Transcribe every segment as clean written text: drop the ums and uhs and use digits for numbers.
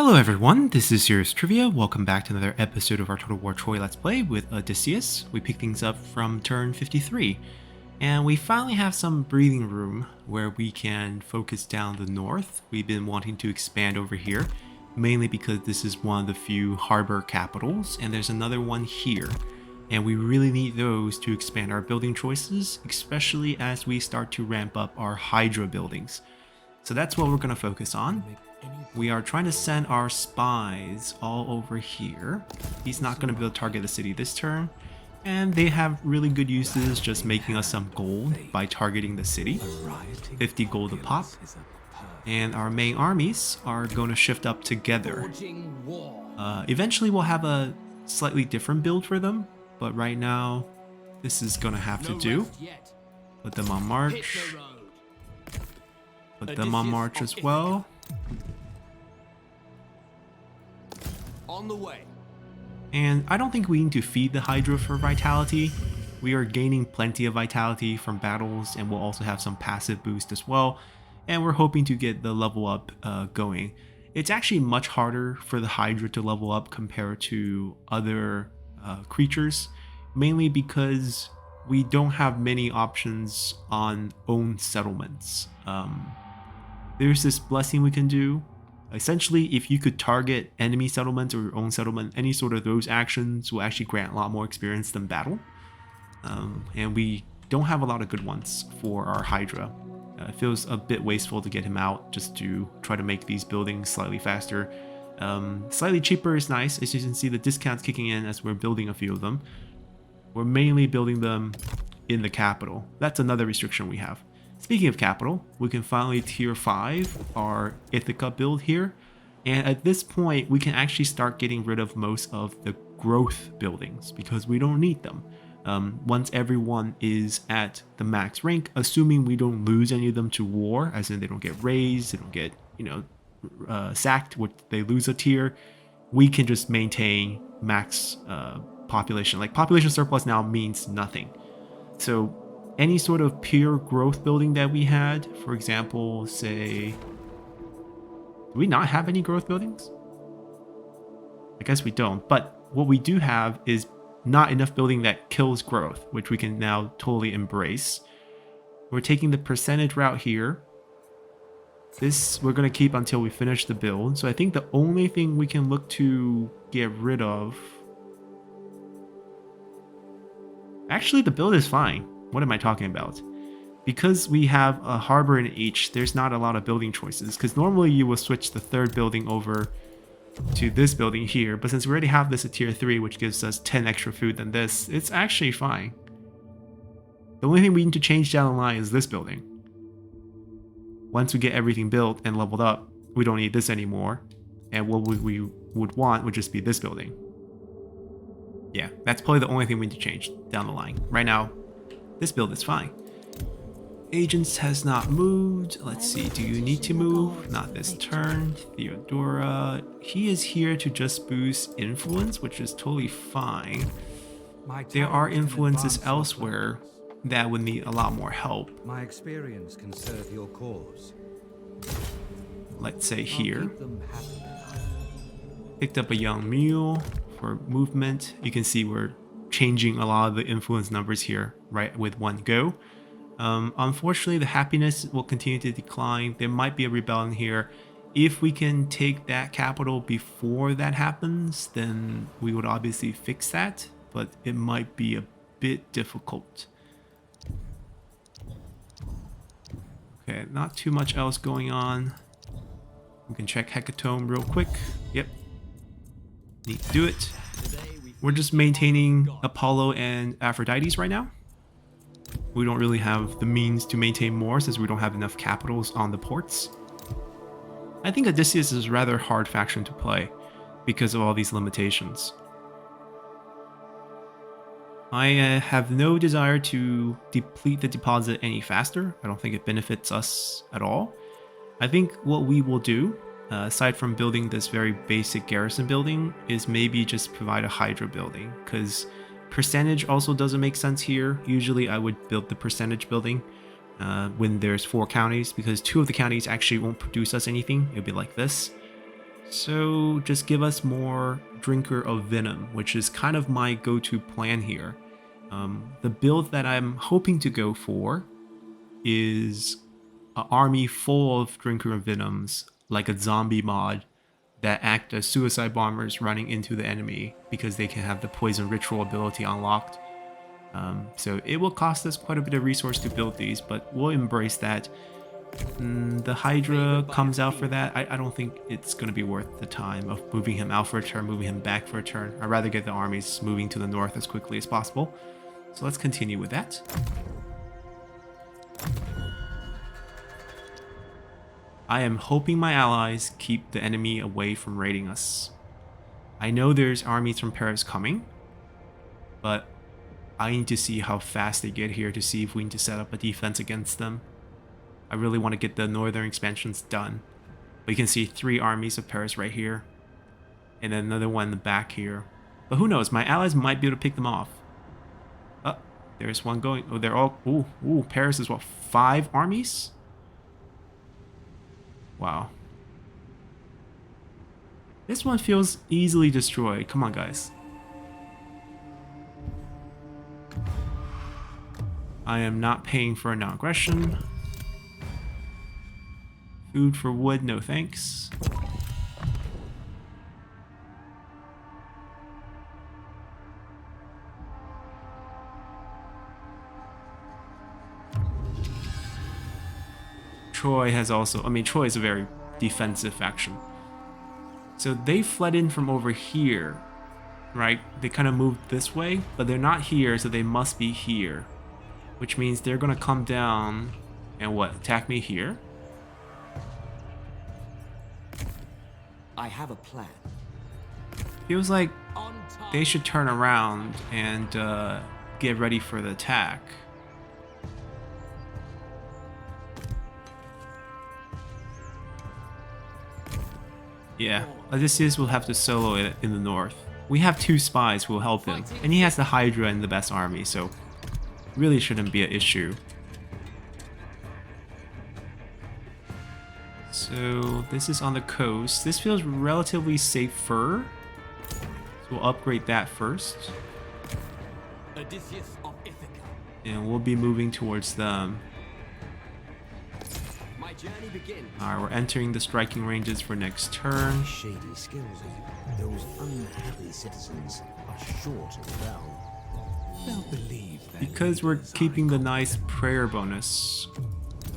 Hello everyone, this is Serious Trivia. Welcome back to another episode of our Total War Troy Let's Play with Odysseus. We pick things up from turn 53, and we finally have some breathing room where we can focus down the north. We've been wanting to expand over here, mainly because this is one of the few harbor capitals, and there's another one here. And we really need those to expand our building choices, especially as we start to ramp up our Hydra buildings. So that's what we're going to focus on. We are trying to send our spies all over here. He's not going to be able to target the city this turn. And they have really good uses, just making us some gold by targeting the city. 50 gold a pop. And our main armies are going to shift up together. Eventually we'll have a slightly different build for them. But right now, this is going to have to do. Put them on march. Put them on march as well. On the way. And I don't think we need to feed the Hydra for vitality. We are gaining plenty of vitality from battles, and we'll also have some passive boost as well. And we're hoping to get the level up going. It's actually much harder for the Hydra to level up compared to other creatures, mainly because we don't have many options on own settlements. There's this blessing we can do. Essentially, if you could target enemy settlements or your own settlement, any sort of those actions will actually grant a lot more experience than battle. And we don't have a lot of good ones for our Hydra. It feels a bit wasteful to get him out just to try to make these buildings slightly faster. Slightly cheaper is nice. As you can see, the discounts kicking in as we're building a few of them. We're mainly building them in the capital. That's another restriction we have. Speaking of capital, we can finally tier 5 our Ithaca build here. And at this point, we can actually start getting rid of most of the growth buildings because we don't need them. Once everyone is at the max rank, assuming we don't lose any of them to war, as in they don't get raised, they don't get, sacked, they lose a tier, we can just maintain max population. Like population surplus now means nothing. So any sort of pure growth building that we had, for example, say, do we not have any growth buildings? I guess we don't, but what we do have is not enough building that kills growth, which we can now totally embrace. We're taking the percentage route here. This we're going to keep until we finish the build. So I think the only thing we can look to get rid of... Actually, the build is fine. What am I talking about? Because we have a harbor in each, there's not a lot of building choices. Because normally you will switch the third building over to this building here. But since we already have this at tier 3, which gives us 10 extra food than this, it's actually fine. The only thing we need to change down the line is this building. Once we get everything built and leveled up, we don't need this anymore. And what we would want would just be this building. Yeah, that's probably the only thing we need to change down the line. Right now, this build is fine. Agents has not moved. Let's see, do you need to move? Not this turn. Theodora, he is here to just boost influence, which is totally fine. There are influences elsewhere that would need a lot more help. My experience can serve your cause. Let's say here. Picked up a young mule for movement. You can see we're changing a lot of the influence numbers here, right, with one go. Unfortunately, the happiness will continue to decline. There might be a rebellion here. If we can take that capital before that happens, then we would obviously fix that, but it might be a bit difficult. Okay, not too much else going on. We can check Hecatome real quick. Yep. Need to do it. We're just maintaining Apollo and Aphrodite's right now. We don't really have the means to maintain more since we don't have enough capitals on the ports. I think Odysseus is a rather hard faction to play because of all these limitations. I have no desire to deplete the deposit any faster. I don't think it benefits us at all. I think what we will do, aside from building this very basic garrison building, is maybe just provide a Hydra building, because percentage also doesn't make sense here. Usually I would build the percentage building when there's 4 counties, because 2 of the counties actually won't produce us anything. It'll be like this. So just give us more Drinker of Venom, which is kind of my go-to plan here. The build that I'm hoping to go for is an army full of Drinker of Venoms, like a zombie mod, that act as suicide bombers running into the enemy because they can have the poison ritual ability unlocked. So it will cost us quite a bit of resource to build these, but we'll embrace that. The Hydra comes out for that. I don't think it's going to be worth the time of moving him out for a turn, moving him back for a turn. I'd rather get the armies moving to the north as quickly as possible. So let's continue with that. I am hoping my allies keep the enemy away from raiding us. I know there's armies from Paris coming, but I need to see how fast they get here to see if we need to set up a defense against them. I really want to get the northern expansions done. But you can see 3 armies of Paris right here, and then another one in the back here. But who knows, my allies might be able to pick them off. Oh, there's one going. Oh, they're all... Ooh, Paris is what, 5 armies? Wow. This one feels easily destroyed. Come on, guys. I am not paying for a non-aggression. Food for wood, no thanks. Troy has also... I mean, Troy is a very defensive faction. So they fled in from over here, right? They kind of moved this way, but they're not here, so they must be here. Which means they're going to come down and what? Attack me here? I have a plan. Feels like they should turn around and get ready for the attack. Yeah, Odysseus will have to solo it in the north. We have 2 spies who will help him, and he has the Hydra and the best army, so really shouldn't be an issue. So this is on the coast. This feels relatively safer, so we'll upgrade that first. Odysseus of Ithaca. And we'll be moving towards them. My journey begins. Alright, we're entering the striking ranges for next turn. Shady skills. Those unhappy citizens are sure to rebel. They'll believe that Because we're keeping the nice prayer bonus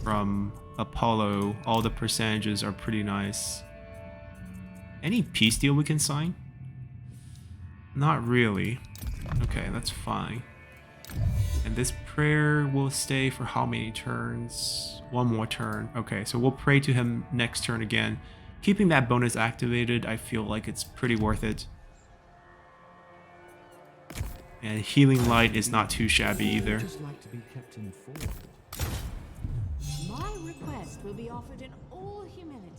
from Apollo, all the percentages are pretty nice. Any peace deal we can sign? Not really. Okay, that's fine. And this prayer will stay for how many turns? 1 more turn. Okay, so we'll pray to him next turn again. Keeping that bonus activated, I feel like it's pretty worth it. And Healing Light is not too shabby either. just like to be kept informed. My request will be offered in all humility.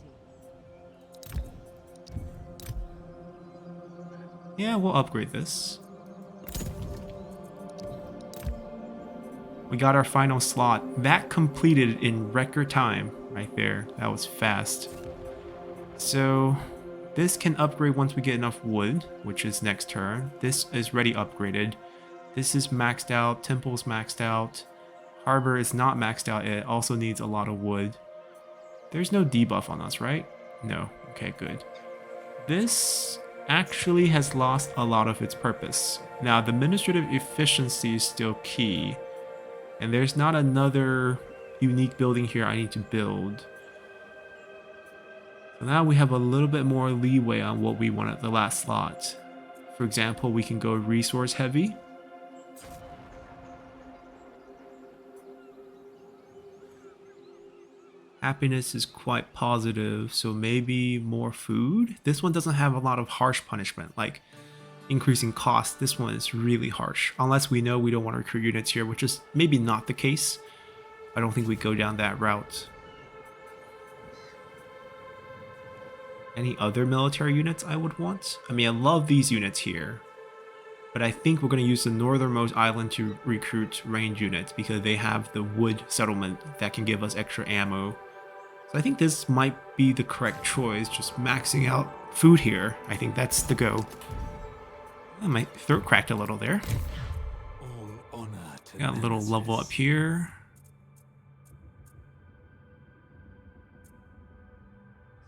Yeah, we'll upgrade this. We got our final slot. That completed in record time right there. That was fast. So this can upgrade once we get enough wood, which is next turn. This is already upgraded. This is maxed out. Temple's maxed out. Harbor is not maxed out. It also needs a lot of wood. There's no debuff on us, right? No. Okay, good. This actually has lost a lot of its purpose. Now, the administrative efficiency is still key. And there's not another unique building here I need to build. So now we have a little bit more leeway on what we want at the last slot. For example, we can go resource heavy. Happiness is quite positive, so maybe more food. This one doesn't have a lot of harsh punishment, like increasing cost. This one is really harsh, unless we know we don't want to recruit units here, which is maybe not the case. I don't think we go down that route. Any other military units I would want? I mean, I love these units here, but I think we're going to use the northernmost island to recruit range units because they have the wood settlement that can give us extra ammo. So I think this might be the correct choice, just maxing out food here. I think that's the go. My throat cracked a little there. All honor to Got a little level up here.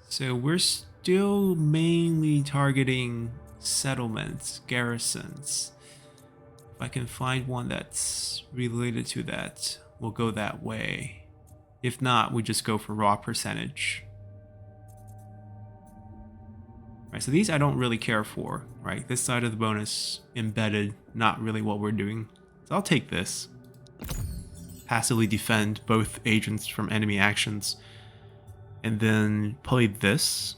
So we're still mainly targeting settlements, garrisons. If I can find one that's related to that, we'll go that way. If not, we just go for raw percentage. Right, so these I don't really care for, right? This side of the bonus, embedded, not really what we're doing. So I'll take this. Passively defend both agents from enemy actions. And then play this,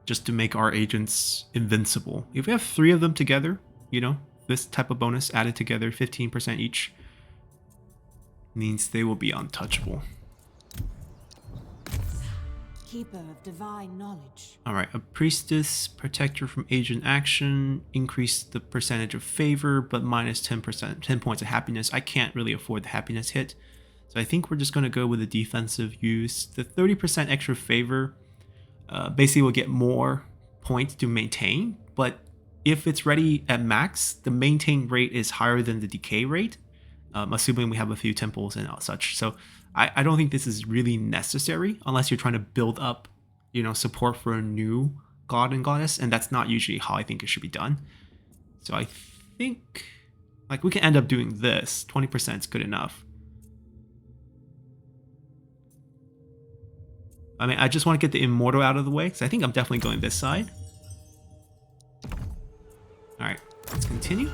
just to make our agents invincible. If we have 3 of them together, you know, this type of bonus added together, 15% each, means they will be untouchable. Keeper of divine knowledge. Alright, a priestess, protector from agent action, increase the percentage of favor, but minus 10%, 10 points of happiness. I can't really afford the happiness hit. So I think we're just going to go with a defensive use. The 30% extra favor basically will get more points to maintain, but if it's ready at max, the maintain rate is higher than the decay rate, assuming we have a few temples and such. So I don't think this is really necessary unless you're trying to build up, you know, support for a new god and goddess, and that's not usually how I think it should be done. So I think like we can end up doing this. 20% is good enough. I mean, I just want to get the immortal out of the way, so I think I'm definitely going this side. Alright, let's continue.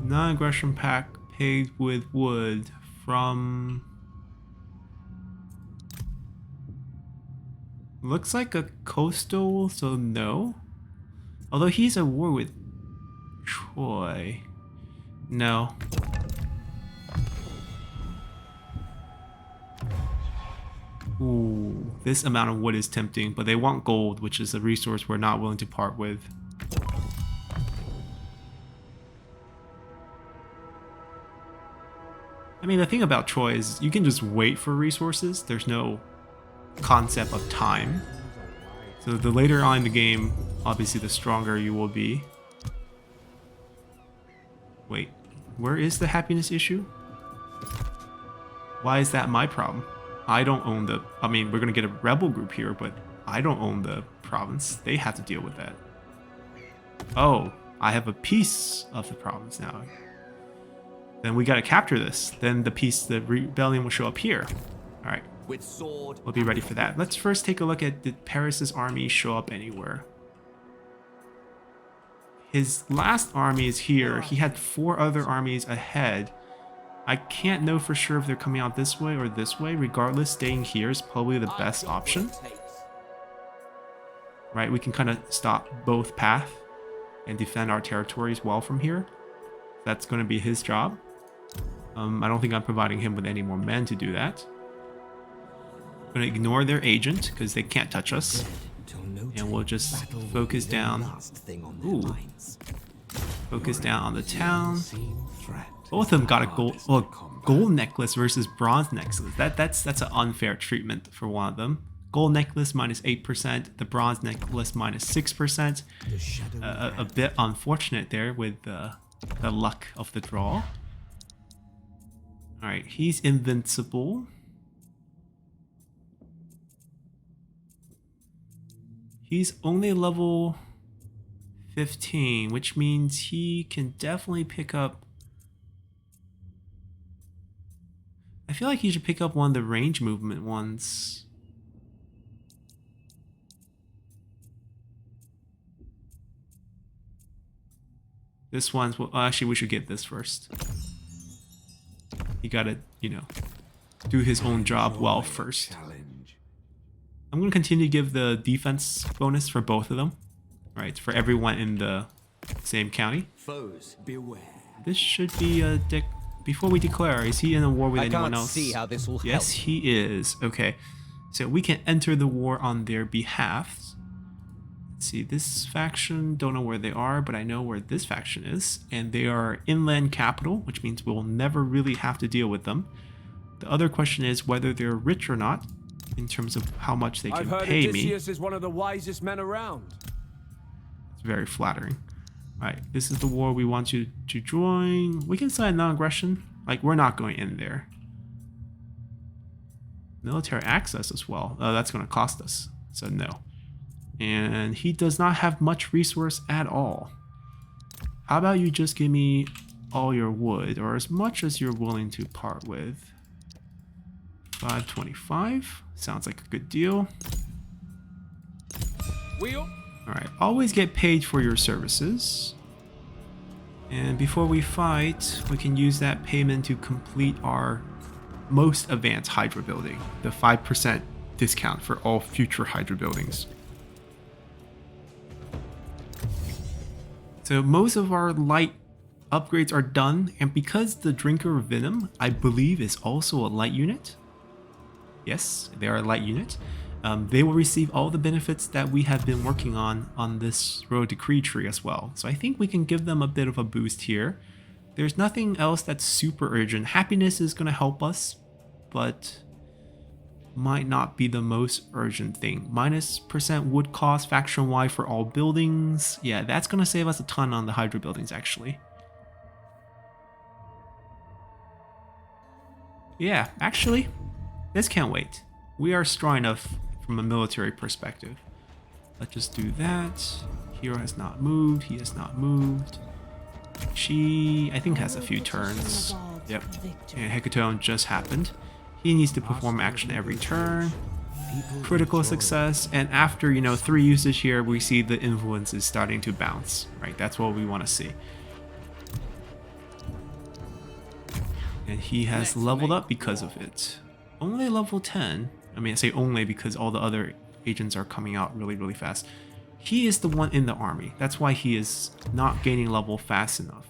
Non-aggression pack paid with wood from... Looks like a coastal, so no. Although he's at war with Troy. No. Ooh, this amount of wood is tempting, but they want gold, which is a resource we're not willing to part with. I mean, the thing about Troy is you can just wait for resources. There's no concept of time. So the later on in the game, obviously the stronger you will be. Wait, where is the happiness issue? Why is that my problem? I don't own the... I mean, we're going to get a rebel group here, but I don't own the province. They have to deal with that. Oh, I have a piece of the province now. Then we gotta capture this. Then the rebellion will show up here. Alright. With sword. We'll be ready for that. Let's first take a look at, did Paris's army show up anywhere? His last army is here. He had 4 other armies ahead. I can't know for sure if they're coming out this way or this way. Regardless, staying here is probably the best option. Right, we can kind of stop both paths and defend our territories well from here. That's going to be his job. I don't think I'm providing him with any more men to do that. I'm going to ignore their agent because they can't touch us. And we'll just focus down. Ooh. Focus down on the town. Both of them got a gold necklace versus bronze necklace. That's an unfair treatment for one of them. Gold necklace minus 8%, the bronze necklace minus 6%. A bit unfortunate there with the luck of the draw. Alright, he's invincible. He's only level 15, which means he can definitely pick up... I feel like he should pick up one of the range movement ones. This one's... Well, actually, we should get this first. He gotta, you know, do his own job well first. I'm going to continue to give the defense bonus for both of them. Right, for everyone in the same county. Foes, beware. This should be a before we declare, is he in a war with I anyone can't else? see how this will Yes, help. he is. Okay, so we can enter the war on their behalf. Let's see, this faction, don't know where they are, but I know where this faction is. And they are inland capital, which means we'll never really have to deal with them. The other question is whether they're rich or not, in terms of how much they I've can heard pay me. Odysseus is one of the wisest men around. It's very flattering. Alright, this is the war we want you to join. We can sign non-aggression. Like, we're not going in there. Military access as well. Oh, that's going to cost us. So no. And he does not have much resource at all. How about you just give me all your wood, or as much as you're willing to part with. 525. Sounds like a good deal. Alright, always get paid for your services. And before we fight, we can use that payment to complete our most advanced Hydra building. The 5% discount for all future Hydra buildings. So most of our light upgrades are done, and because the Drinker of Venom, I believe, is also a light unit. Yes, they are a light unit. They will receive all the benefits that we have been working on this Road Decree tree as well. So I think we can give them a bit of a boost here. There's nothing else that's super urgent. Happiness is going to help us, but might not be the most urgent thing. -% wood cost faction-wide for all buildings. Yeah, that's going to save us a ton on the Hydra buildings, actually. Yeah, actually, this can't wait. We are strong enough from a military perspective. Let's just do that. Hero has not moved. He has not moved. She, I think, has a few turns. Yep. And Hecaton just happened. He needs to perform action every turn. Critical success. And after, 3 usage here, we see the influence is starting to bounce. Right? That's what we want to see. And he has leveled up because of it. Only level 10. I mean, I say only because all the other agents are coming out really, really fast. He is the one in the army. That's why he is not gaining level fast enough.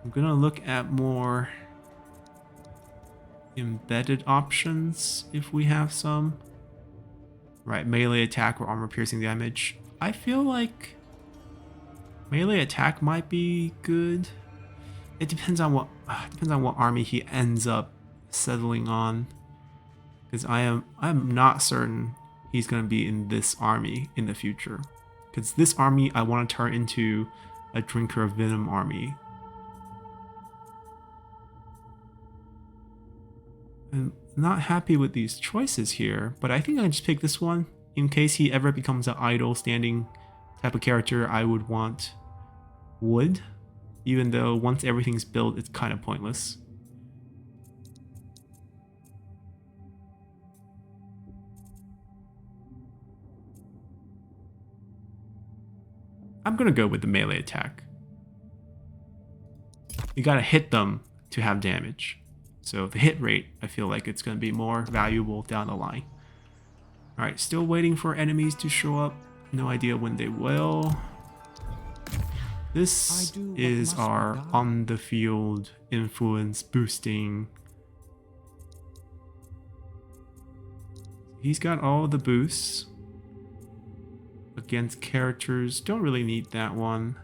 I'm gonna look at more embedded options if we have some. Right, melee attack or armor piercing damage. I feel like melee attack might be good. It depends on what army he ends up settling on, because I'm not certain he's gonna be in this army in the future. Because this army I want to turn into a Drinker of Venom army. I'm not happy with these choices here, but I think I just pick this one in case he ever becomes an idle standing type of character. I would want wood. Even though once everything's built, it's kind of pointless. I'm gonna go with the melee attack. You gotta hit them to have damage. So the hit rate, I feel like it's gonna be more valuable down the line. Alright, still waiting for enemies to show up. No idea when they will. This is our on-the-field influence boosting. He's got all the boosts. Against characters, don't really need that one.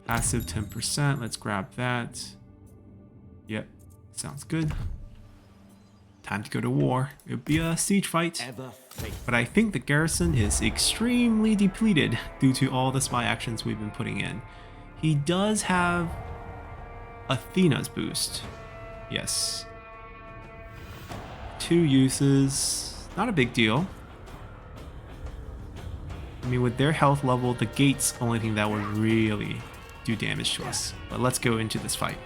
Passive 10%, let's grab that. Yep, sounds good. Time to go to war. It'll be a siege fight. But I think the garrison is extremely depleted due to all the spy actions we've been putting in. He does have Athena's boost. Yes. 2 uses. Not a big deal. I mean, with their health level, the gate's the only thing that would really do damage to us. But let's go into this fight.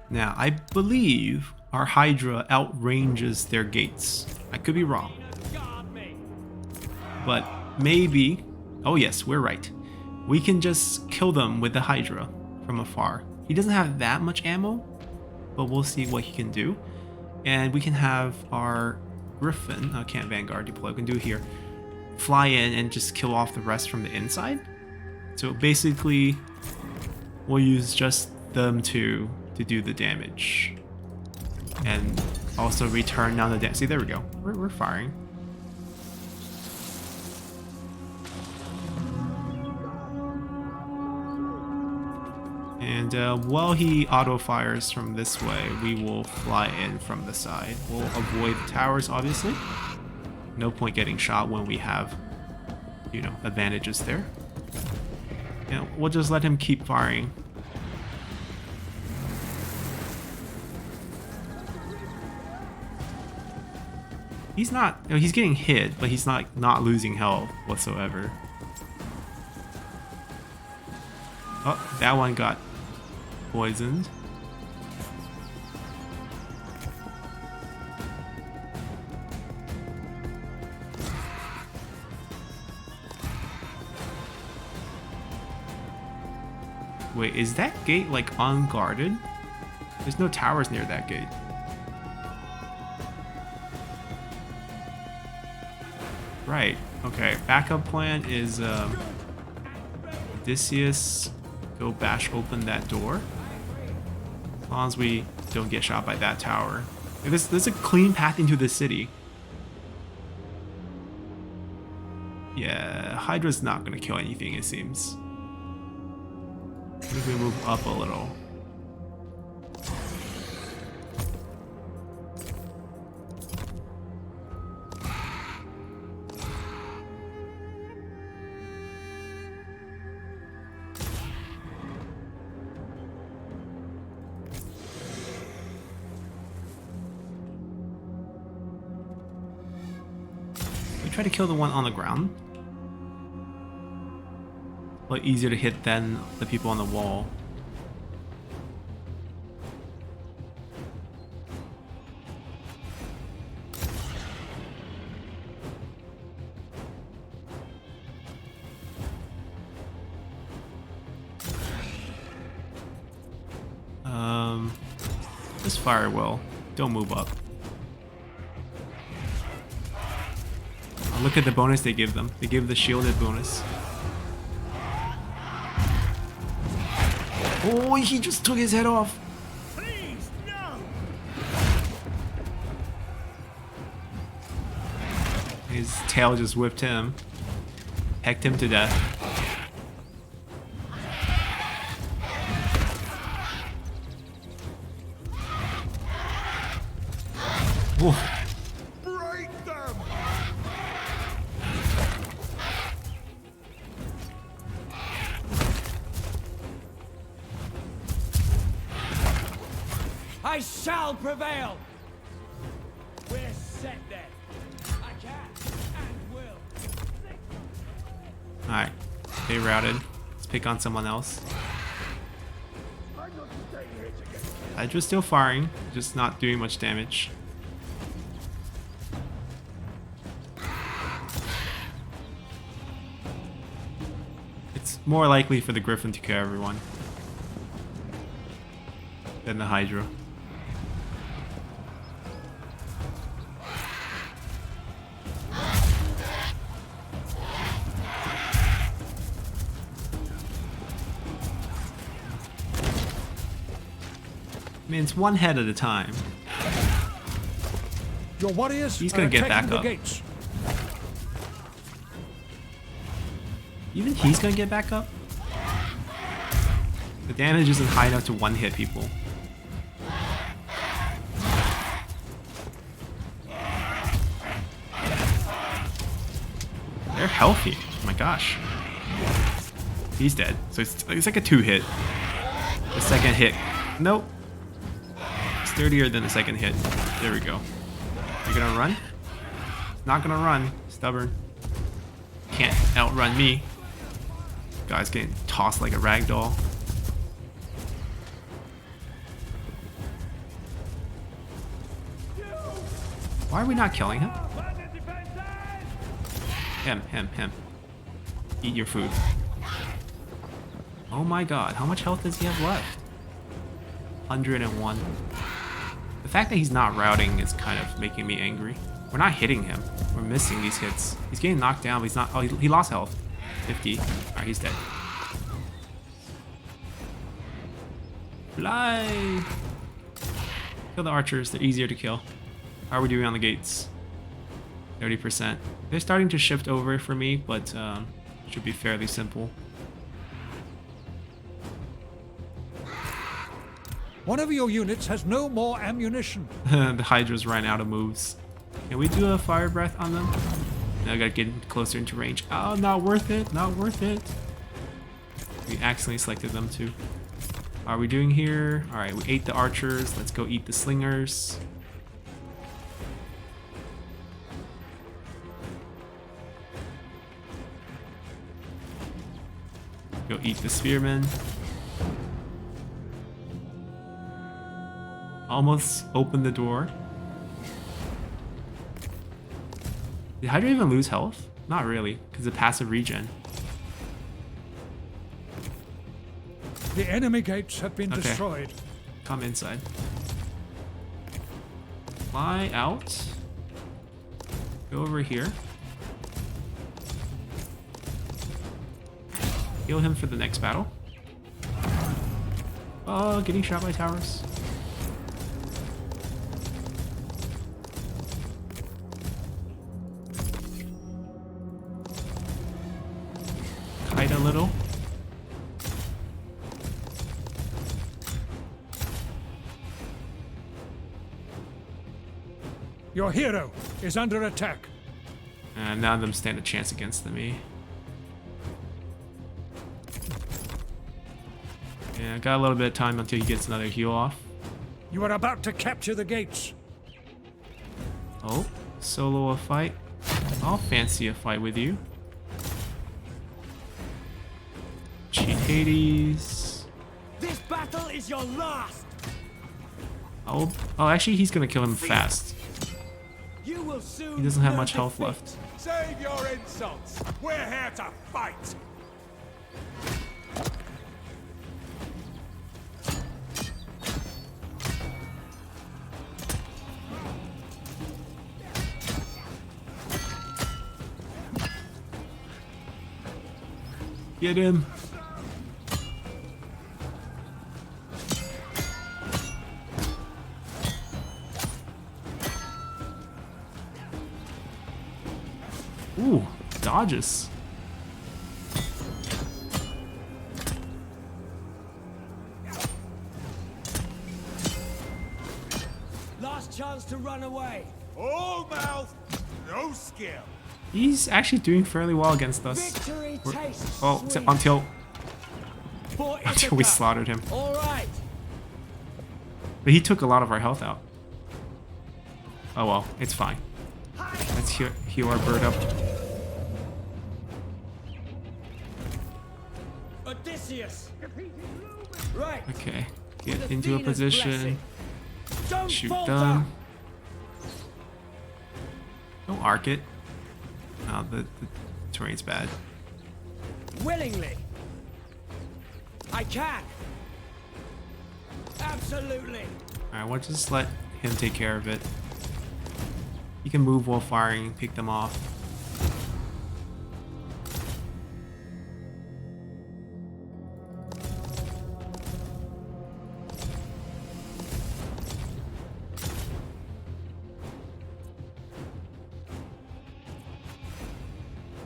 Now, I believe our Hydra outranges their gates. I could be wrong. But maybe... Oh yes, we're right. We can just kill them with the Hydra from afar. He doesn't have that much ammo, but we'll see what he can do. And we can have our Griffin, can't Vanguard deploy, we can do here, fly in and just kill off the rest from the inside. So basically, we'll use just them two to do the damage. And also return down the damage. See, there we go. We're firing. And while he auto-fires from this way, we will fly in from the side. We'll avoid the towers, obviously. No point getting shot when we have, you know, advantages there. And we'll just let him keep firing. He's not, you know, he's getting hit, but he's not losing health whatsoever. Oh, that one got poisoned. Wait, is that gate like unguarded? There's no towers near that gate. Right, okay. Backup plan is Odysseus, go bash open that door. As long as we don't get shot by that tower. There's a clean path into the city. Yeah, Hydra's not gonna kill anything, it seems. I think we move up a little. We try to kill the one on the ground. A lot easier to hit than the people on the wall. Just fire well. Don't move up. Oh, look at the bonus they give them. They give the shielded bonus. Oh, he just took his head off. Please, no! His tail just whipped him. Pecked him to death. Whoa. Break them! I shall prevail! We're set then. I can and will. Alright, they routed. Let's pick on someone else. Hydra's still firing, just not doing much damage. It's more likely for the Griffin to kill everyone than the Hydra. I mean, it's one head at a time. Your warriors He's gonna get back the up. gates. Even he's gonna get back up? The damage isn't high enough to one-hit people. They're healthy. Oh my gosh. He's dead. So it's like a 2-hit. The second hit. Nope. Sturdier than the second hit. There we go. You gonna run? Not gonna run. Stubborn. Can't outrun me. Guy's getting tossed like a rag doll. Why are we not killing him? Him. Eat your food. Oh my god, how much health does he have left? 101. The fact that he's not routing is kind of making me angry. We're not hitting him. We're missing these hits. He's getting knocked down, but he's not. Oh, he lost health. 50. Alright, he's dead. Fly! Kill the archers. They're easier to kill. How are we doing on the gates? 30%. They're starting to shift over for me, but should be fairly simple. One of your units has no more ammunition. The Hydras ran out of moves. Can we do a fire breath on them? Now I gotta get closer into range. Oh, not worth it. Not worth it. We accidentally selected them too. How are we doing here? Alright, we ate the archers. Let's go eat the slingers. Go eat the spearmen. Almost opened the door. Did Hydra even lose health? Not really, because of passive regen. The enemy gates have been destroyed. Come inside. Fly out. Go over here. Heal him for the next battle. Oh, getting shot by towers. Hide a little. Your hero is under attack. And none of them stand a chance against me. Yeah, got a little bit of time until he gets another heal off. You are about to capture the gates. Oh, solo a fight. I'll fancy a fight with you. Cheat Hades. This battle is your last. Oh, actually, he's gonna kill him fast. You will soon He doesn't have know much health defeat. left. Save your insults. We're here to fight. Get him. Ooh, dodges. Last chance to run away. All mouth, no skill. He's actually doing fairly well against us. Victory tastes Oh, sweet. until For we Ithaca. slaughtered him. All right. But he took a lot of our health out. Oh well, it's fine. Let's heal our bird up. Odysseus. Right. Okay, get With into a Athena's position. blessing. Don't Shoot falter. done. Don't arc it. No, the terrain's bad. Willingly. I can. Absolutely. Alright, we'll just let him take care of it. He can move while firing, pick them off.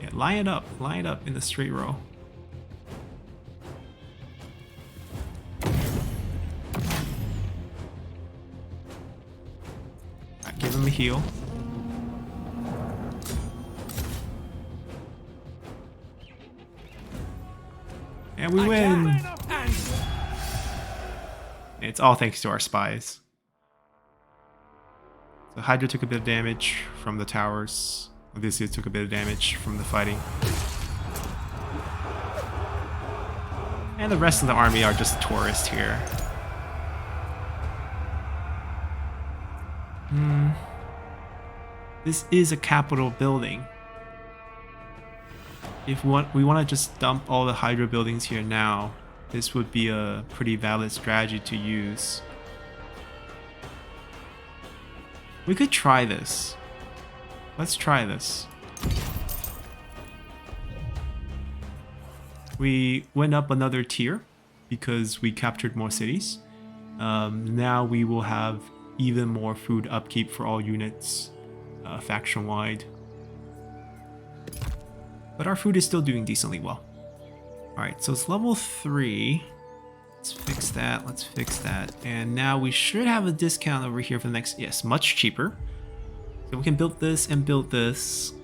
Yeah, line it up in the straight row. Alright, give him a heal. And we win! And It's all thanks to our spies. So Hydra took a bit of damage from the towers. Odysseus took a bit of damage from the fighting. And the rest of the army are just tourists here. This is a capital building. If we want to just dump all the Hydra buildings here now, this would be a pretty valid strategy to use. We could try this. Let's try this. We went up another tier because we captured more cities. Now we will have even more food upkeep for all units, faction-wide. But our food is still doing decently well. Alright, so it's level 3. Let's fix that, let's fix that. And now we should have a discount over here for the next, yes, much cheaper. So we can build this and build this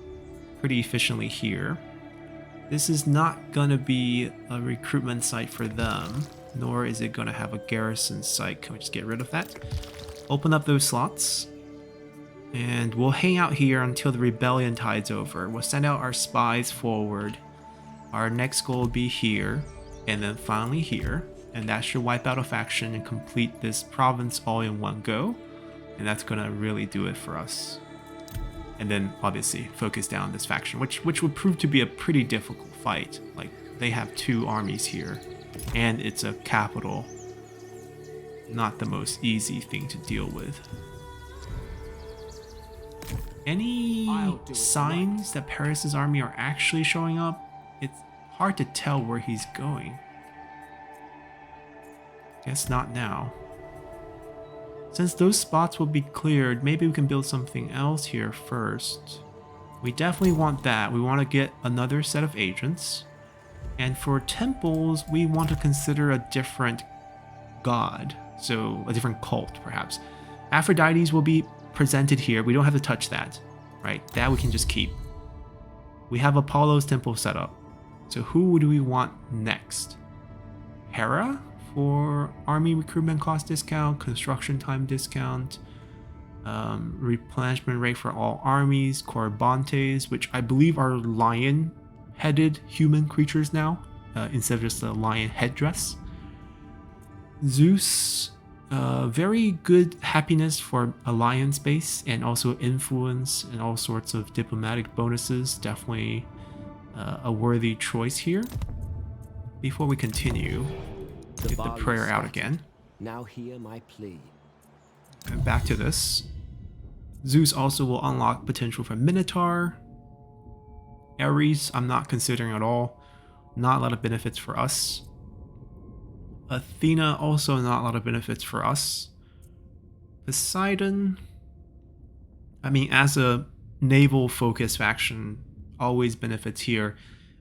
pretty efficiently here. This is not gonna be a recruitment site for them, nor is it gonna have a garrison site. Can we just get rid of that? Open up those slots. And we'll hang out here until the rebellion tide's over. We'll send out our spies forward. Our next goal will be here, and then finally here. And that should wipe out a faction and complete this province all in one go. And that's gonna really do it for us. And then obviously focus down this faction, which would prove to be a pretty difficult fight. Like, they have 2 armies here, and it's a capital. Not the most easy thing to deal with. Any signs that Paris's army are actually showing up? It's hard to tell where he's going. Guess not now. Since those spots will be cleared, maybe we can build something else here first. We definitely want that. We want to get another set of agents. And for temples, we want to consider a different god. So a different cult, perhaps. Aphrodite's will be presented here. We don't have to touch that, right? That we can just keep. We have Apollo's temple set up. So who do we want next? Hera for army recruitment cost discount, construction time discount, replenishment rate for all armies, Corybantes, which I believe are lion-headed human creatures now, instead of just a lion headdress. Zeus, very good happiness for alliance base and also influence and all sorts of diplomatic bonuses. Definitely a worthy choice here. Before we continue, get the prayer out again. Now hear my plea. And back to this. Zeus also will unlock potential for Minotaur. Ares, I'm not considering at all. Not a lot of benefits for us. Athena, also not a lot of benefits for us. Poseidon, I mean, as a naval-focused faction, always benefits here.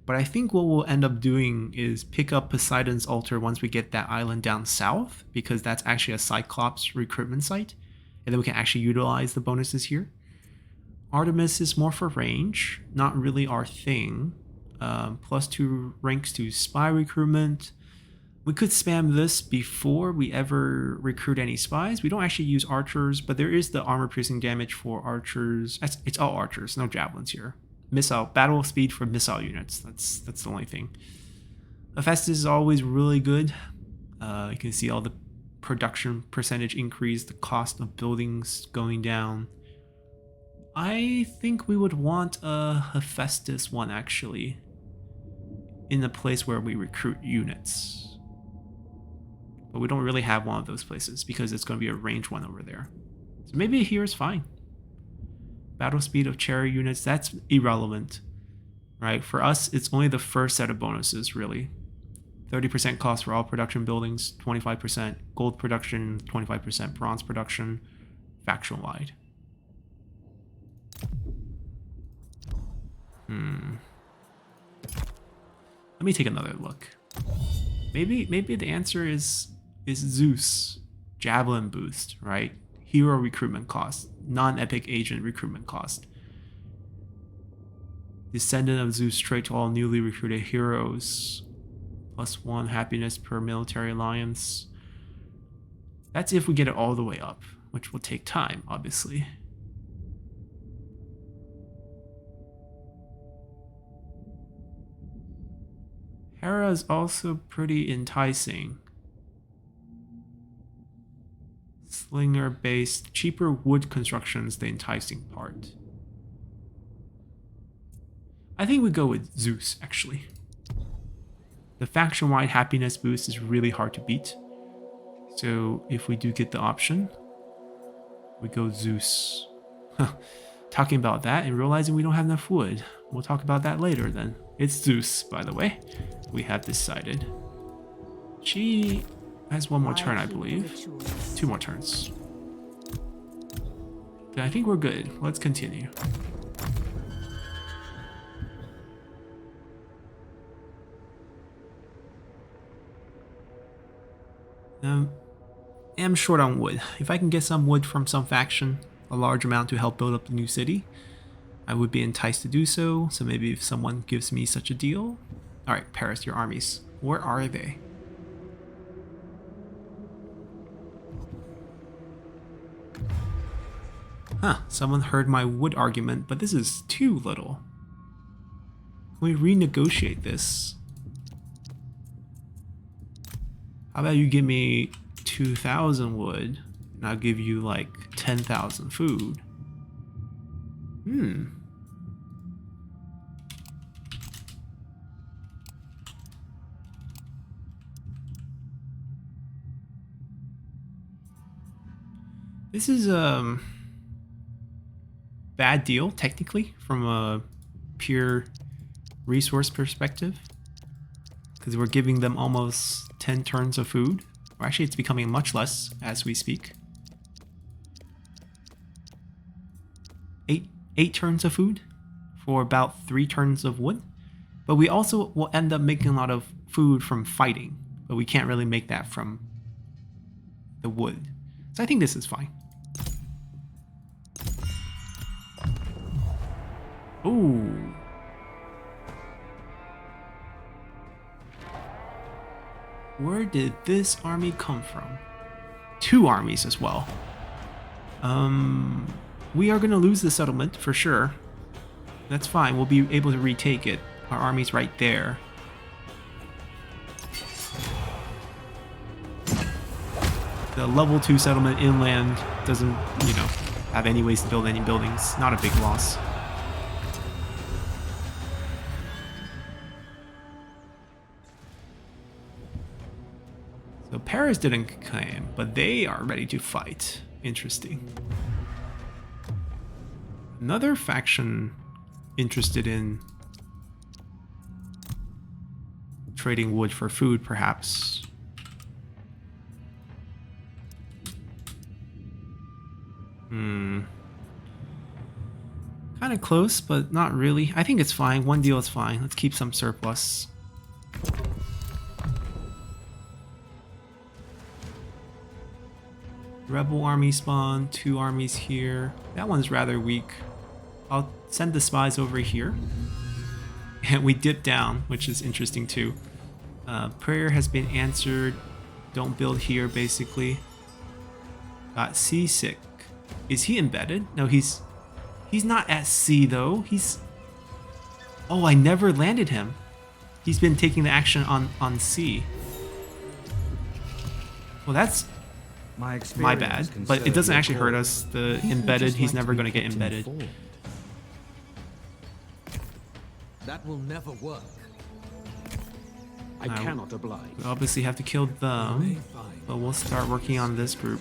But I think what we'll end up doing is pick up Poseidon's altar once we get that island down south, because that's actually a Cyclops recruitment site, and then we can actually utilize the bonuses here. Artemis is more for range, not really our thing. +2 ranks to spy recruitment. We could spam this before we ever recruit any spies. We don't actually use archers, but there is the armor piercing damage for archers. It's all archers, no javelins here. Missile battle speed for missile units. That's the only thing. Hephaestus is always really good. You can see all the production percentage increase, the cost of buildings going down. I think we would want a Hephaestus one actually in the place where we recruit units. But we don't really have one of those places because it's going to be a range one over there. So maybe here is fine. Battle speed of chariot units, that's irrelevant, right? For us, it's only the first set of bonuses, really. 30% cost for all production buildings, 25% gold production, 25% bronze production, faction-wide. Let me take another look. Maybe the answer is Zeus, javelin boost, right? Hero recruitment cost, non-epic agent recruitment cost. Descendant of Zeus trait to all newly recruited heroes. +1 happiness per military alliance. That's if we get it all the way up, which will take time, obviously. Hera is also pretty enticing. Slinger based, cheaper wood construction is the enticing part. I think we go with Zeus, actually. The faction-wide happiness boost is really hard to beat. So if we do get the option, we go Zeus. Talking about that and realizing we don't have enough wood. We'll talk about that later then. It's Zeus, by the way. We have decided. She has one more turn, I believe. 2 more turns. Okay, I think we're good. Let's continue. Am short on wood. If I can get some wood from some faction, a large amount to help build up the new city, I would be enticed to do so. So maybe if someone gives me such a deal. Alright, Paris, your armies. Where are they? Huh, someone heard my wood argument, but this is too little. Can we renegotiate this? How about you give me 2,000 wood, and I'll give you like 10,000 food. This is a bad deal, technically, from a pure resource perspective. Because we're giving them almost 10 turns of food. Or actually, it's becoming much less as we speak. 8 turns of food for about 3 turns of wood. But we also will end up making a lot of food from fighting. But we can't really make that from the wood. So I think this is fine. Ooh. Where did this army come from? 2 armies as well. We are gonna lose the settlement for sure. That's fine, we'll be able to retake it. Our army's right there. The level 2 settlement inland doesn't, you know, have any ways to build any buildings. Not a big loss. So Paris didn't claim, but they are ready to fight. Interesting. Another faction interested in trading wood for food, perhaps. Kind of close, but not really. I think it's fine. One deal is fine. Let's keep some surplus. Rebel army spawn, 2 armies here. That one's rather weak. I'll send the spies over here. And we dip down, which is interesting too. Prayer has been answered. Don't build here, basically. Got seasick. Is he embedded? No, he's not at sea though. Oh, I never landed him. He's been taking the action on sea. Well, that's my bad, but it doesn't actually hurt us. The embedded, he's never going to get embedded. That will never work. I cannot oblige. We obviously have to kill them, but we'll start working on this group.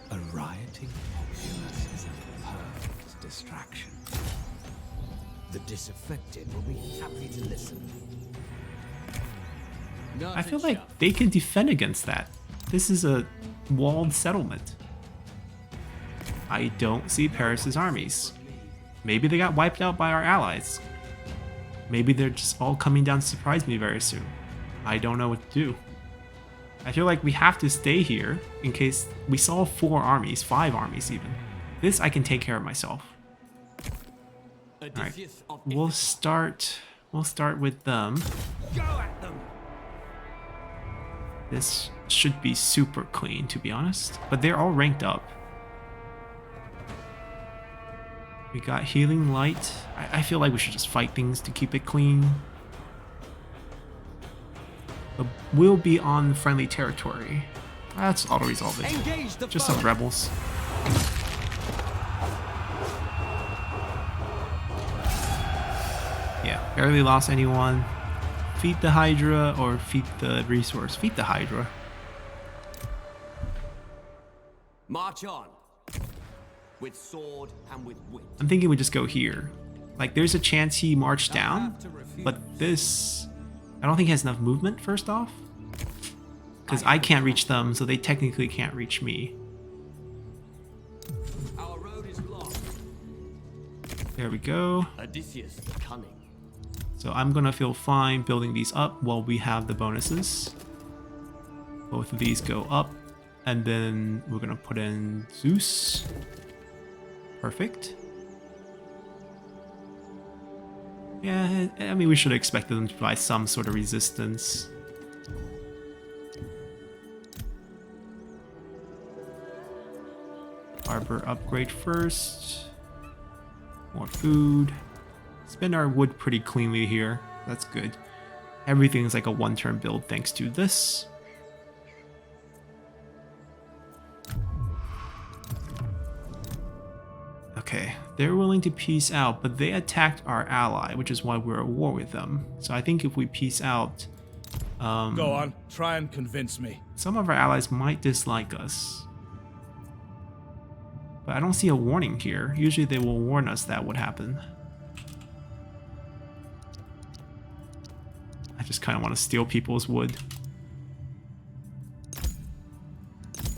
A rioting populace is a perfect distraction. The disaffected will be happy to listen. I feel like they can defend against that. This is a walled settlement. I don't see Paris's armies. Maybe they got wiped out by our allies. Maybe they're just all coming down to surprise me very soon. I don't know what to do. I feel like we have to stay here in case we saw 4 armies, 5 armies even. This I can take care of myself. Alright, we'll start with them. Go at them. This should be super clean, to be honest. But they're all ranked up. We got Healing Light. I feel like we should just fight things to keep it clean. But we'll be on friendly territory. Let's auto-resolve it. Just some rebels. Yeah. Barely lost anyone. Feed the Hydra or feed the resource? Feed the Hydra. March on. With sword and with wit. I'm thinking we just go here. Like, there's a chance he marched down, but this... I don't think he has enough movement, first off. Because I can't reach them, so they technically can't reach me. Our road is blocked. There we go. Odysseus the cunning. So I'm gonna feel fine building these up while we have the bonuses. Both of these go up, and then we're gonna put in Zeus. Perfect. Yeah, I mean, we should have expected them to provide some sort of resistance. Harbor upgrade first. More food. Spend our wood pretty cleanly here. That's good. Everything's like a one-turn build thanks to this. Okay, they're willing to peace out, but they attacked our ally, which is why we're at war with them. So I think if we peace out... Go on, try and convince me. Some of our allies might dislike us. But I don't see a warning here. Usually they will warn us that would happen. I just kind of want to steal people's wood.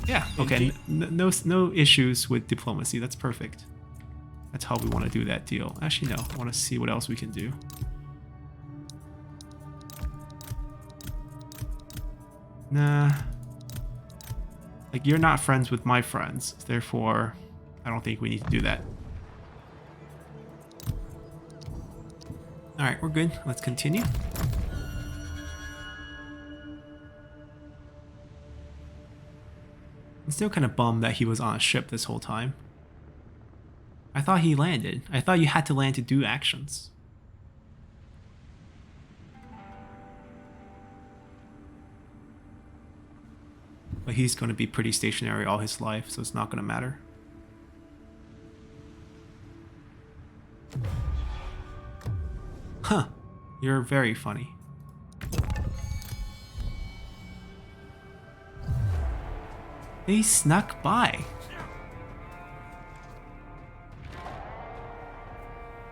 Yeah, okay, no issues with diplomacy. That's perfect. That's how we want to do that deal. Actually, no, I want to see what else we can do. Nah. Like, you're not friends with my friends, therefore, I don't think we need to do that. Alright, we're good. Let's continue. I'm still kind of bummed that he was on a ship this whole time. I thought he landed. I thought you had to land to do actions. But he's going to be pretty stationary all his life, so it's not going to matter. Huh. You're very funny. They snuck by.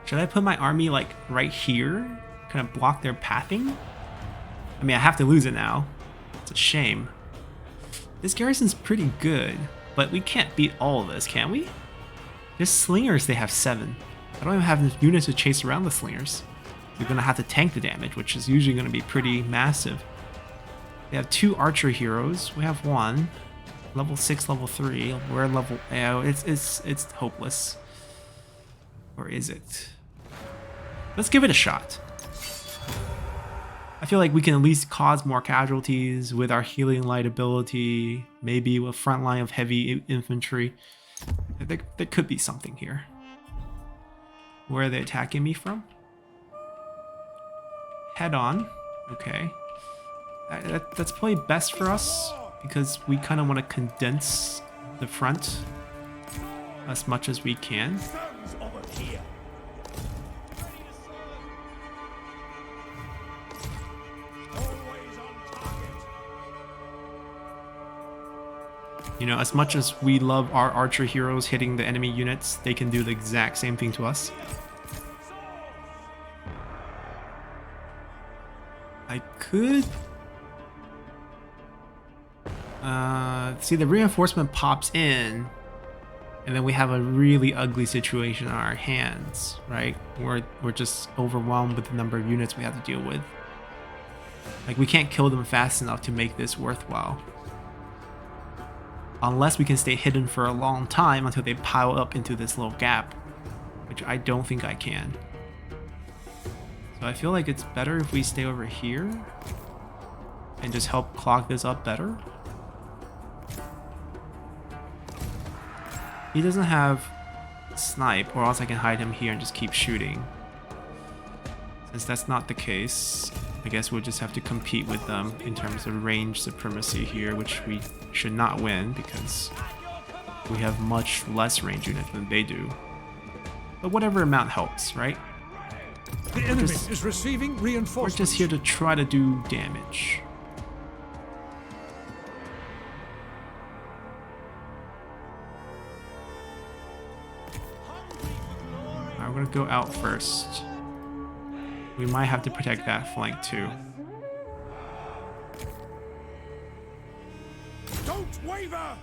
Should I put my army like right here? Kind of block their pathing? I mean, I have to lose it now. It's a shame. This garrison's pretty good, but we can't beat all of this, can we? Just slingers, they have 7. I don't even have enough units to chase around the slingers. You're gonna have to tank the damage, which is usually gonna be pretty massive. They have 2 archer heroes. We have 1. Level 6, level 3. We're level... Oh, it's hopeless. Or is it? Let's give it a shot. I feel like we can at least cause more casualties with our healing light ability, maybe a front line of heavy infantry. There could be something here. Where are they attacking me from? Head on. Okay. That's probably best for us because we kind of want to condense the front as much as we can. You know, as much as we love our archer heroes hitting the enemy units, they can do the exact same thing to us. I could... see, the reinforcement pops in, and then we have a really ugly situation on our hands, right? We're just overwhelmed with the number of units we have to deal with. Like, we can't kill them fast enough to make this worthwhile. Unless we can stay hidden for a long time until they pile up into this little gap, which I don't think I can. So I feel like it's better if we stay over here and just help clog this up better. He doesn't have snipe, or else I can hide him here and just keep shooting. Since that's not the case, I guess we'll just have to compete with them in terms of range supremacy here, which we should not win because we have much less range units than they do. But whatever amount helps, right? The enemy just- is receiving We're reinforcements. just here to try to do damage. Alright, we're gonna go out first. We might have to protect that flank too. Don't waver!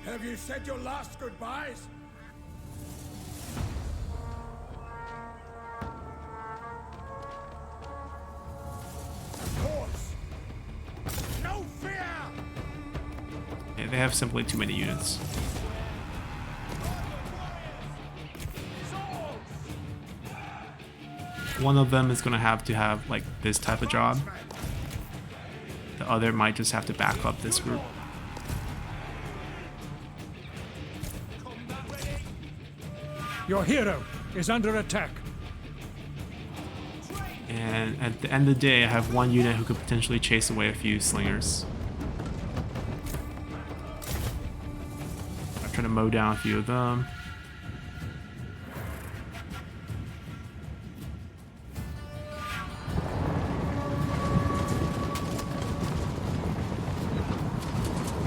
Have you said your last goodbyes? Of course. No fear! Yeah, they have simply too many units. One of them is gonna have to have like this type of job. The other might just have to back up this group. Your hero is under attack. And at the end of the day, I have one unit who could potentially chase away a few slingers. I'm trying to mow down a few of them.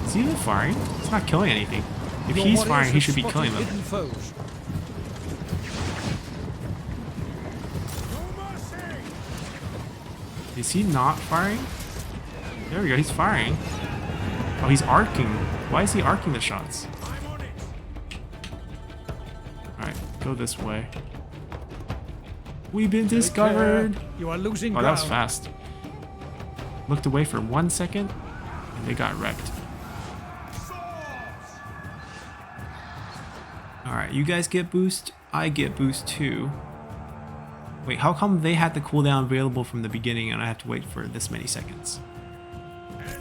Is he even firing? It's not killing anything. If Your he's warriors firing, he have should be spotted killing them. hidden foes. No mercy! Is he not firing? There we go, he's firing. Oh, he's arcing. Why is he arcing the shots? I'm on it! Alright, go this way. We've been Take discovered! care. You are losing Oh, ground. that was fast. Looked away for 1 second, and they got wrecked. Alright, you guys get boost, I get boost too. Wait, how come they had the cooldown available from the beginning and I have to wait for this many seconds?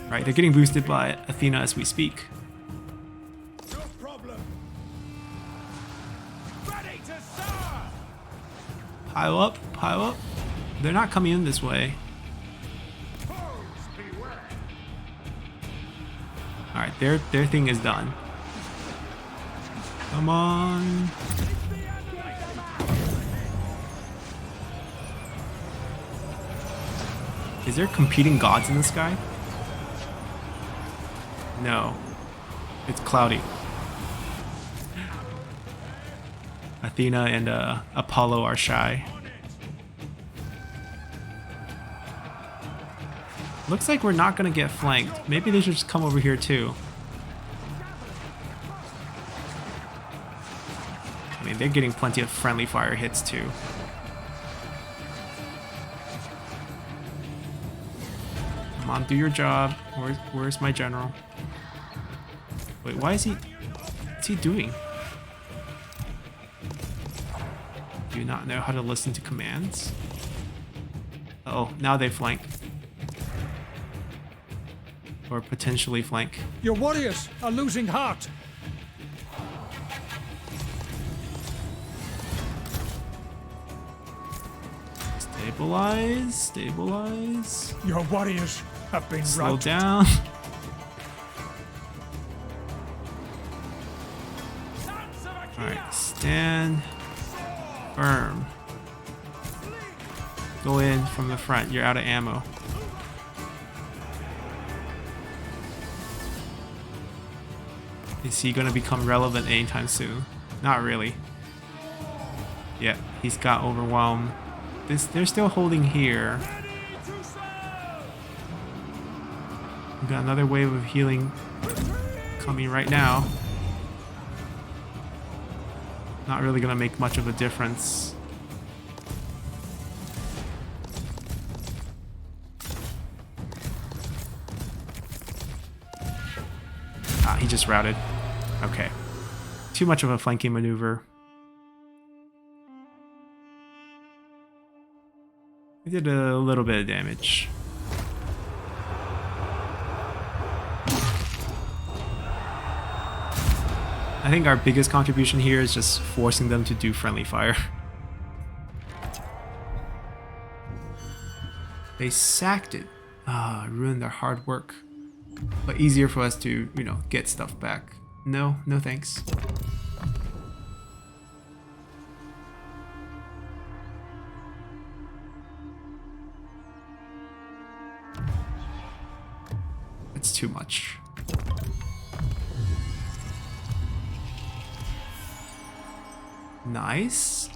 Right, they're getting boosted by Athena as we speak. No problem! Ready to serve! Pile up, pile up. They're not coming in this way. Foes beware! Alright, their thing is done. Come on. Is there competing gods in the sky? No. It's cloudy. Athena and Apollo are shy. Looks like we're not gonna get flanked. Maybe they should just come over here too. I mean, they're getting plenty of friendly fire hits too. Come on, do your job. Where's my general? Wait, what's he doing? Do you not know how to listen to commands? Oh, now they flank. Or potentially flank. Your warriors are losing heart. Stabilize, stabilize. Your warriors have been Slow routed. down. Alright, stand firm. Go in from the front, you're out of ammo. Is he gonna become relevant anytime soon? Not really. Yeah, he's got overwhelmed. They're still holding here. We've got another wave of healing coming right now. Not really gonna make much of a difference. Ah, he just routed. Okay. Too much of a flanking maneuver. We did a little bit of damage. I think our biggest contribution here is just forcing them to do friendly fire. They sacked it. Ah, ruined their hard work. But easier for us to, you know, get stuff back. No, no thanks. It's too much. Nice.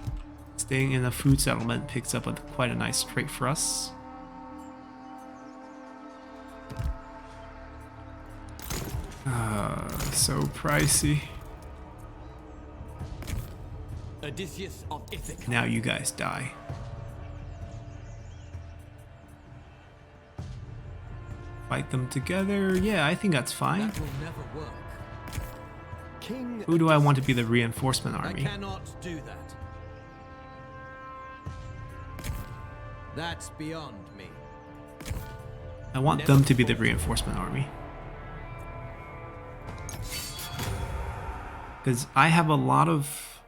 Staying in a food settlement picks up quite a nice trait for us. So pricey. Odysseus of Ithaca. Now you guys die. Fight them together. Yeah, I think that's fine. That will never work. King Who do I want to be the reinforcement I army? cannot do that. That's beyond me. I want them to be the reinforcement army. Because I have a lot of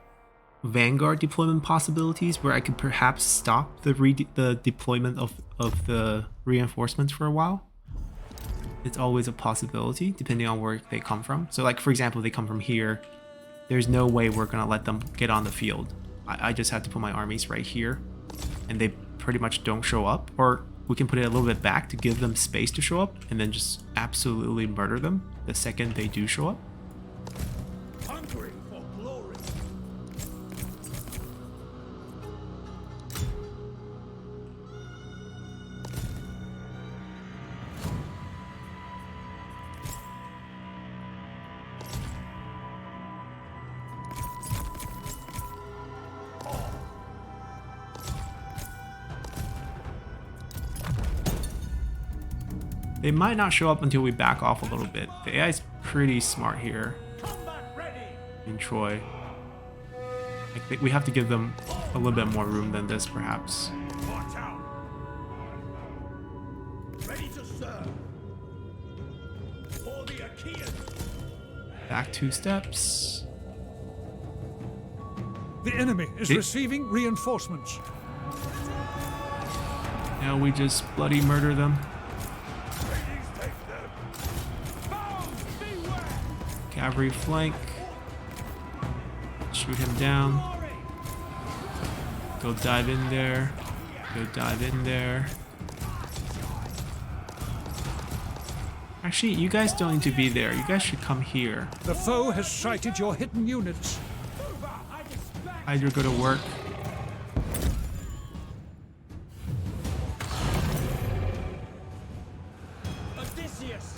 vanguard deployment possibilities where I could perhaps stop the deployment of the reinforcements for a while. It's always a possibility depending on where they come from. So like, for example, they come from here. There's no way we're going to let them get on the field. I just have to put my armies right here and they pretty much don't show up. Or we can put it a little bit back to give them space to show up and then just absolutely murder them the second they do show up. Hungry for glory. They might not show up until we back off a little bit. The AI is pretty smart here Combat ready. in Troy. I think we have to give them a little bit more room than this, perhaps. Watch out. Ready to serve. For the Achaeans. Back 2 steps. The enemy is receiving reinforcements. Now we just bloody murder them. Cavalry flank. Shoot him down. Go dive in there. Go dive in there. Actually, you guys don't need to be there. You guys should come here. The foe has sighted your hidden units. Hydra, go to work. Odysseus.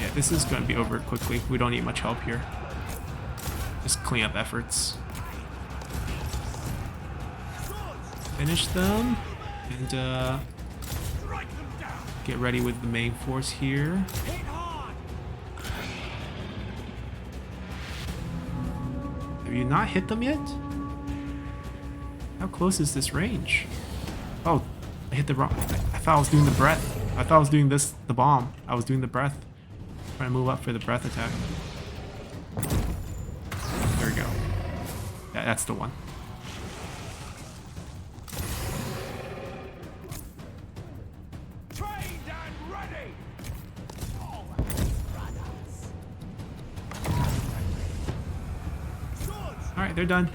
Yeah, this is going to be over quickly. We don't need much help here. Just clean up efforts. Finish them. And get ready with the main force here. Hit hard. Have you not hit them yet? How close is this range? Oh, I hit the wrong. I thought I was doing the breath. I thought I was doing the bomb. I was doing the breath. Trying to move up for the breath attack. There we go. Yeah, that's the one. Trained and ready. Alright, they're done.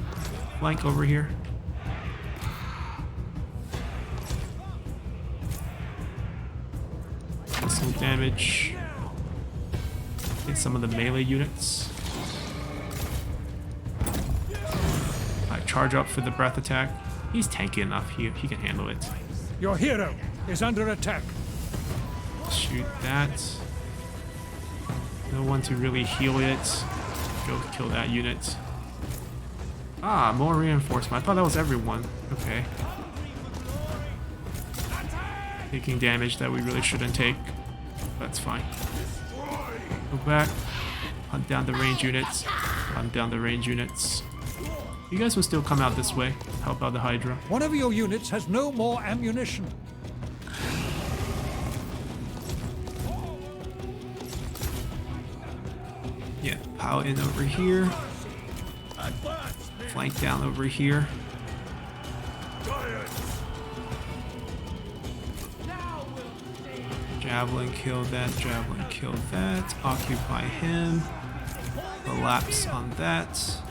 Flank over here. Missile damage. Get some of the melee units. Alright, charge up for the breath attack. He's tanky enough, he can handle it. Your hero is under attack. Shoot that. No one to really heal it. Go kill that unit. Ah, more reinforcement. I thought that was everyone. Okay. Taking damage that we really shouldn't take. That's fine. Go back. Hunt down the range units. Hunt down the range units. You guys will still come out this way. Help out the Hydra. One of your units has no more ammunition. Yeah, pile in over here. Flank down over here. Javelin, kill that. Javelin, kill that. Occupy him. Collapse on that.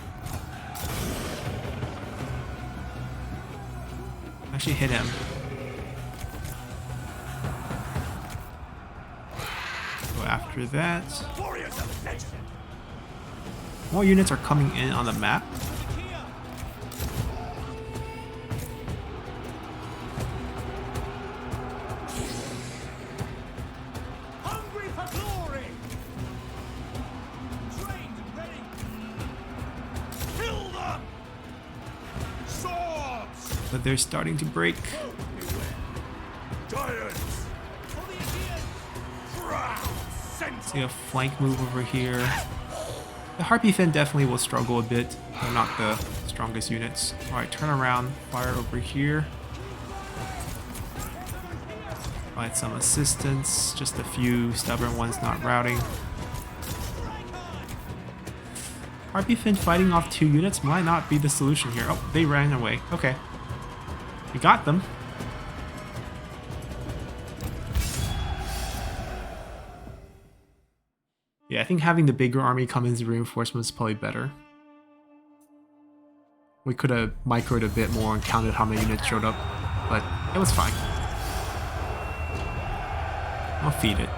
Actually hit him. After that, Warriors of attention! more units are coming in on the map. Hungry for glory! Trained and ready! Kill them! Swords! But they're starting to break. Giants! For the Aegeans! Proud See a flank move over here. The Harpy Fin definitely will struggle a bit. They're not the strongest units. Alright, turn around, fire over here. Find some assistance, just a few stubborn ones not routing. Harpy Fin fighting off 2 units might not be the solution here. Oh, they ran away. Okay. We got them. Yeah, I think having the bigger army come in as reinforcements is probably better. We could have microed a bit more and counted how many units showed up, but it was fine. I'll feed it.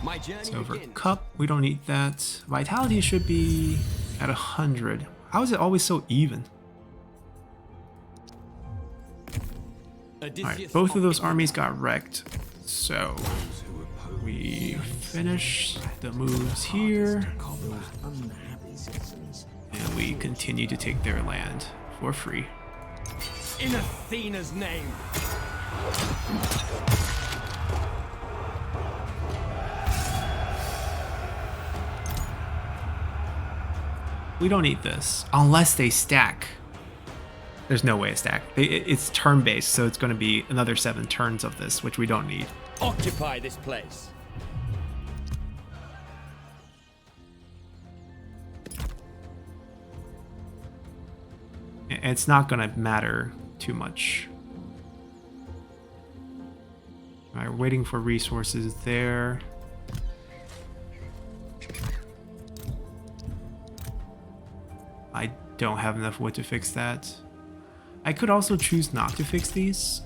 My journey Silver begins. Cup, we don't need that. Vitality should be at 100. How is it always so even? Alright, both of those armies got wrecked. So, we finish the moves here. And we continue to take their land for free. In Athena's name. We don't need this, unless they stack. There's no way to stack. It's turn-based, so it's going to be another 7 turns of this, which we don't need. Occupy this place. It's not going to matter too much. Alright, we're waiting for resources there. I don't have enough wood to fix that. I could also choose not to fix these.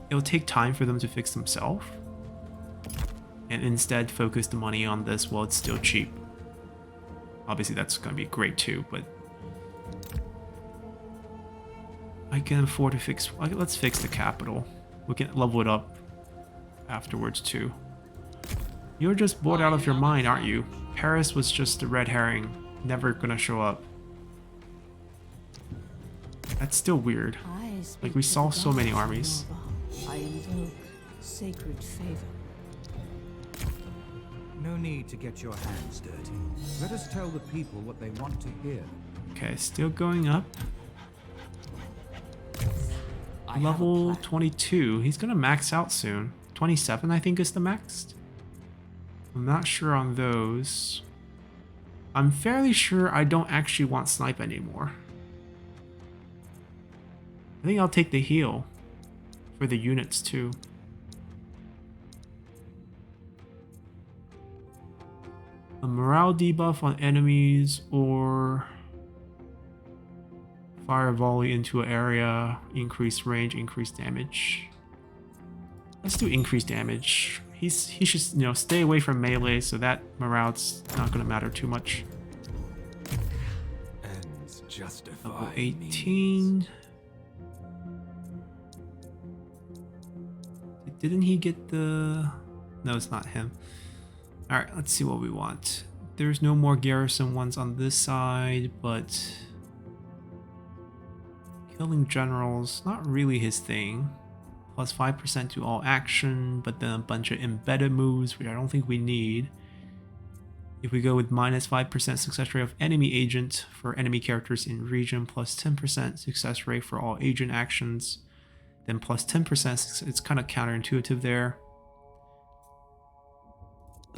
It'll take time for them to fix themselves. And instead focus the money on this while it's still cheap. Obviously that's going to be great too, but I can afford to fix... Let's fix the capital. We can level it up afterwards too. You're just bored out of your mind, aren't you? Paris was just a red herring. Never gonna show up. That's still weird. Like, we saw so many armies. I invoke sacred favor. No need to get your hands dirty. Let us tell the people what they want to hear. Okay, still going up. Level 22. He's gonna max out soon. 27, I think, is the max. I'm not sure on those. I'm fairly sure I don't actually want snipe anymore. I think I'll take the heal for the units too. A morale debuff on enemies or fire volley into an area, increase range, increase damage. Let's do increased damage. He should, you know, stay away from melee, so that morale's not gonna matter too much. Ends justify Level 18. Didn't he get the... No, it's not him. Alright, let's see what we want. There's no more garrison ones on this side, but... Killing generals, not really his thing. Plus 5% to all action, but then a bunch of embedded moves, which I don't think we need. If we go with minus 5% success rate of enemy agent for enemy characters in region, plus 10% success rate for all agent actions, then plus 10%, it's kind of counterintuitive there.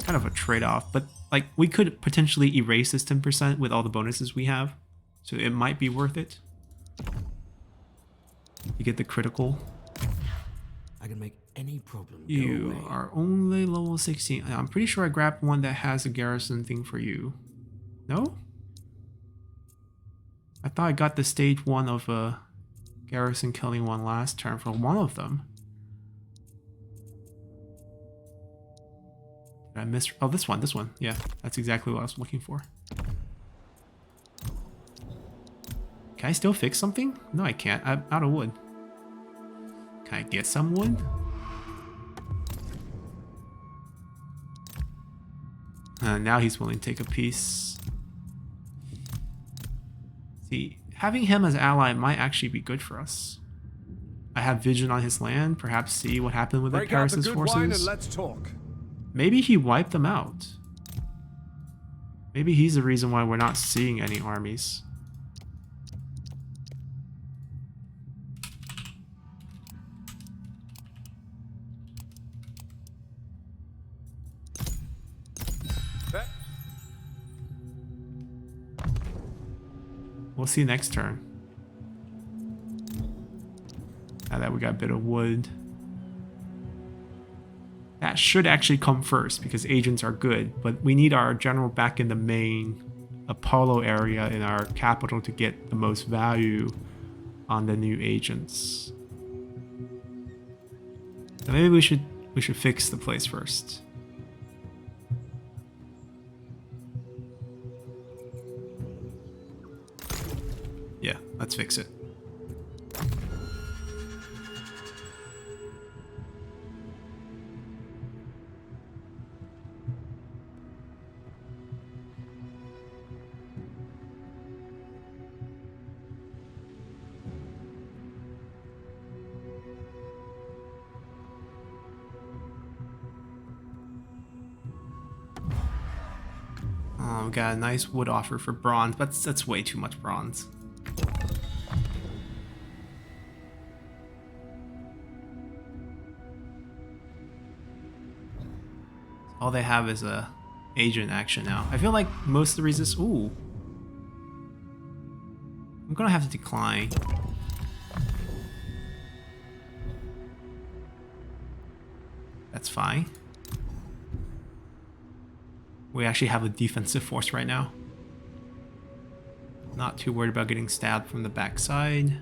Kind of a trade-off, but like we could potentially erase this 10% with all the bonuses we have, so it might be worth it. You get the critical. I can make any problem go You away. are only level 16. I'm pretty sure I grabbed one that has a garrison thing for you. No? I thought I got the stage 1 of a garrison killing one last turn for one of them. Did I miss? Oh, this one. This one. Yeah, that's exactly what I was looking for. Can I still fix something? No, I can't. I'm out of wood. Can I get some wood? Now he's willing to take a piece. See, having him as ally might actually be good for us. I have vision on his land. Perhaps see what happened with the Break out the Paris' good wine and forces. let's talk. Maybe he wiped them out. Maybe he's the reason why we're not seeing any armies. We'll see next turn. Now that we got a bit of wood. That should actually come first because agents are good, but we need our general back in the main Apollo area in our capital to get the most value on the new agents. So maybe we should fix the place first. Yeah, let's fix it. Oh, we got a nice wood offer for bronze, but that's way too much bronze. All they have is a agent action now. I feel like most of the resist. Ooh, I'm gonna have to decline. That's fine. We actually have a defensive force right now. Not too worried about getting stabbed from the backside.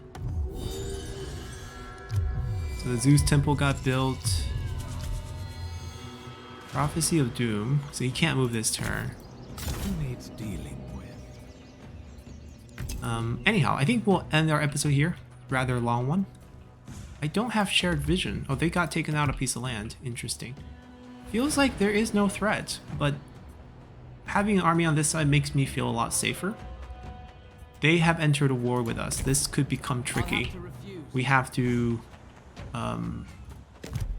So the Zeus Temple got built. Prophecy of Doom. So he can't move this turn. Who needs dealing with? Anyhow, I think we'll end our episode here. Rather long one. I don't have shared vision. Oh, they got taken out a piece of land. Interesting. Feels like there is no threat, but having an army on this side makes me feel a lot safer. They have entered a war with us. This could become tricky. We have to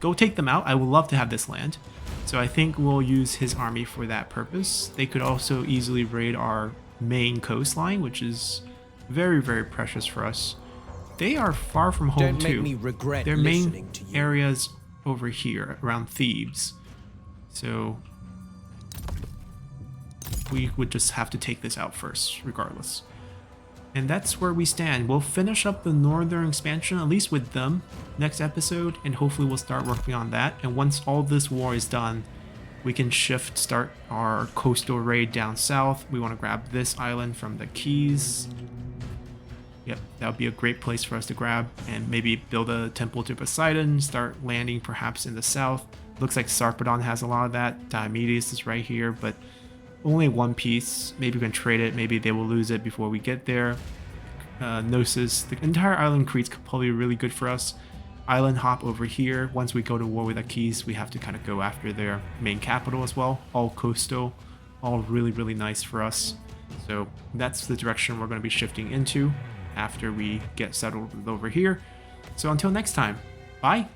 go take them out. I would love to have this land. So I think we'll use his army for that purpose. They could also easily raid our main coastline, which is very, very precious for us. They are far from home Don't make too. me regret Their listening main to you. areas over here around Thebes. So we would just have to take this out first, regardless. And that's where we stand. We'll finish up the northern expansion, at least with them, next episode, and hopefully we'll start working on that. And once all this war is done, we can start our coastal raid down south. We want to grab this island from the Keys. Yep, that would be a great place for us to grab, and maybe build a temple to Poseidon, start landing perhaps in the south. Looks like Sarpedon has a lot of that. Diomedes is right here, but only one piece. Maybe we can trade it. Maybe they will lose it before we get there. Gnosis, the entire island Crete's probably really good for us. Island hop over here. Once we go to war with Achilles, we have to kind of go after their main capital as well. All coastal, all really, really nice for us. So that's the direction we're going to be shifting into after we get settled over here. So until next time, bye.